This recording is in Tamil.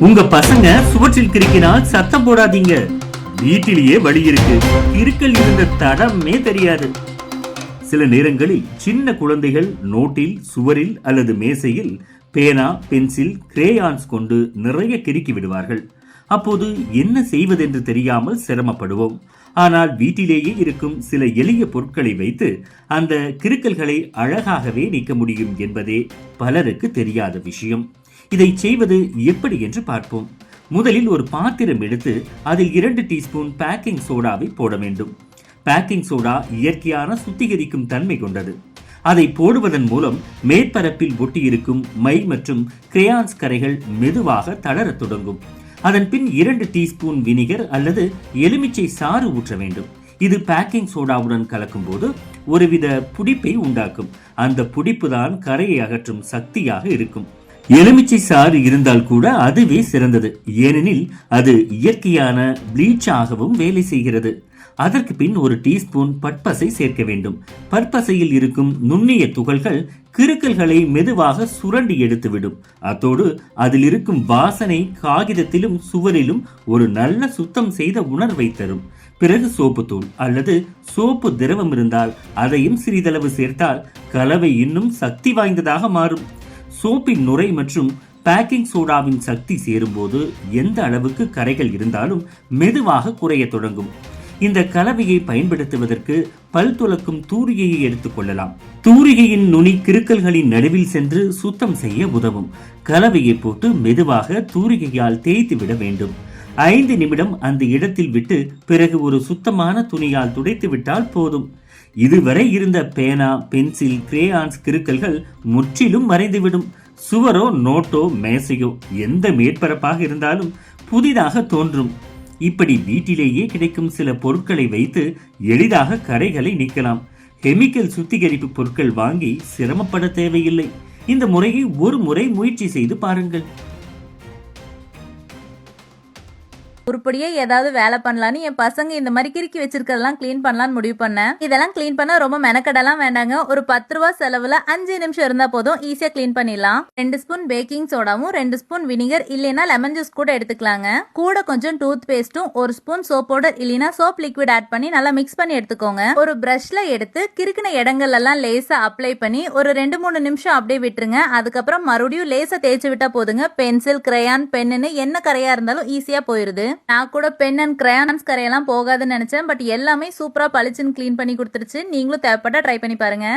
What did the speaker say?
உங்க பசங்க சுவற்றில் கிறுக்கினால் சத்தம் போடாதீங்க. வீட்டிலேயே வழி இருக்கு, கிறுக்கல் இருந்த தடமே தெரியாது. சில நேரங்களில் சின்ன குழந்தைகள் நோட்டில், சுவரில் அல்லது மேசையில் பேனா, பென்சில், கிரேயான்ஸ் கொண்டு நிறைய கிறுக்கி விடுவார்கள். அப்போது என்ன செய்வதென்று தெரியாமல் சிரமப்படுவோம். ஆனால் வீட்டிலேயே இருக்கும் சில எளிய பொருட்களை வைத்து அந்த கிறுக்கல்களை அழகாகவே நீக்க முடியும் என்பதே பலருக்கு தெரியாத விஷயம். இதை செய்வது எப்படி என்று பார்ப்போம். முதலில் ஒரு பாத்திரம் எடுத்து அதில் 2 டீஸ்பூன் பேக்கிங் சோடாவை போட வேண்டும். பேக்கிங் சோடா இயற்கையான சுத்திகரிக்கும் தன்மை கொண்டது. அதை போடுவதன் மூலம் மேற்பரப்பில் ஒட்டியிருக்கும் மை மற்றும் கிரேயான்ஸ் கரைகள் மெதுவாக தளரத் தொடங்கும். அதன் பின் 2 டீஸ்பூன் வினிகர் அல்லது எலுமிச்சை சாறு ஊற்ற வேண்டும். இது பேக்கிங் சோடாவுடன் கலக்கும் போது ஒருவித புடிப்பை உண்டாக்கும். அந்த புடிப்பு தான் கரையை அகற்றும் சக்தியாக இருக்கும். எலுமிச்சை சாறு இருந்தால் கூட அதுவே சிறந்தது, ஏனெனில் அது இயற்கையான ப்ளீச்சாகவும் வேலை செய்கிறது. அதற்கு பின் 1 டீஸ்பூன் பற்பசை சேர்க்க வேண்டும். பற்பசையில் இருக்கும் நுண்ணிய துகள்கள் கிறுக்கல்களை மெதுவாக சுரண்டி எடுத்துவிடும். அத்தோடு அதில் இருக்கும் வாசனை காகிதத்திலும் சுவரிலும் ஒரு நல்ல சுத்தம் செய்த உணர்வை தரும். பிறகு சோப்பு தூள் அல்லது சோப்பு திரவம் இருந்தால் அதையும் சிறிதளவு சேர்த்தால் கலவை இன்னும் சக்தி வாய்ந்ததாக மாறும். சோப்பின் நுரை மற்றும் பேக்கிங் சோடாவின் சக்தி சேரும்போது எந்த அளவுக்கு கரைகள் இருந்தாலும் மெதுவாக குறைய தொடங்கும். இந்த கலவையை பயன்படுத்துவதற்கு பல் துலக்கும் தூரிகையை எடுத்துக் கொள்ளலாம். தூரிகையின் நுனி கிறுக்கல்களின் நடுவில் சென்று சுத்தம் செய்ய உதவும். கலவையை போட்டு மெதுவாக தூரிகையால் தேய்த்து விட வேண்டும். 5 நிமிடம் அந்த இடத்தில் விட்டு பிறகு ஒரு சுத்தமான துணியால் துடைத்து விட்டால் போதும். இதுவரை இருந்த பேனா, பென்சில், கிரேயான்ஸ் கிறுக்கல்கள் முற்றிலும் மறைந்துவிடும். சுவரோ நோட்டோ மேசையோ எந்த மேற்பரப்பாக இருந்தாலும் புதிதாக தோன்றும். இப்படி வீட்டிலேயே கிடைக்கும் சில பொருட்களை வைத்து எளிதாக கரைகளை நீக்கலாம். கெமிக்கல் சுத்திகரிப்பு பொருட்கள் வாங்கி சிரமப்பட தேவையில்லை. இந்த முறையை ஒரு முறை முயற்சி செய்து பாருங்கள். உருப்படியா ஏதாவது வேலை பண்ணலான்னு என் பசங்க இந்த மாதிரி கிறுக்கி வச்சிருக்கிறதெல்லாம் கிளீன் பண்ணலான்னு முடிவு பண்ணேன். இதெல்லாம் கிளீன் பண்ண ரொம்ப மெனக்கடலாம் வேண்டாங்க. ஒரு 10 ரூபா செலவுல 5 நிமிஷம் இருந்தா போதும், ஈஸியா கிளீன் பண்ணிடலாம். 2 ஸ்பூன் பேக்கிங் சோடாவும் 2 ஸ்பூன் வினிகர் இல்லைன்னா லெமன் ஜூஸ் கூட எடுத்துக்கலாங்க. கூட கொஞ்சம் டூத் பேஸ்டும் 1 ஸ்பூன் சோப் பவுடர் இல்லைன்னா சோப் லிக்விட் ஆட் பண்ணி நல்லா மிக்ஸ் பண்ணி எடுத்துக்கோங்க. ஒரு பிரஷ்ல எடுத்து கிறுக்கின இடங்கள் எல்லாம் லேசா அப்ளை பண்ணி ஒரு 2-3 நிமிஷம் அப்படியே விட்டுருங்க. அதுக்கப்புறம் மறுபடியும் லேசா தேய்ச்சி விட்டா போதுங்க. பென்சில், கிரையான், பென்னு என்ன கரையா இருந்தாலும் ஈஸியா போயிருது. நான் கூட பென் அண்ட் கிரையான்ஸ் கரையெல்லாம் போகாதுன்னு நினைச்சேன். பட் எல்லாமே சூப்பரா பளிச்சுன்னு கிளீன் பண்ணி கொடுத்துருச்சு. நீங்களும் தேவைப்பட்டா ட்ரை பண்ணி பாருங்க.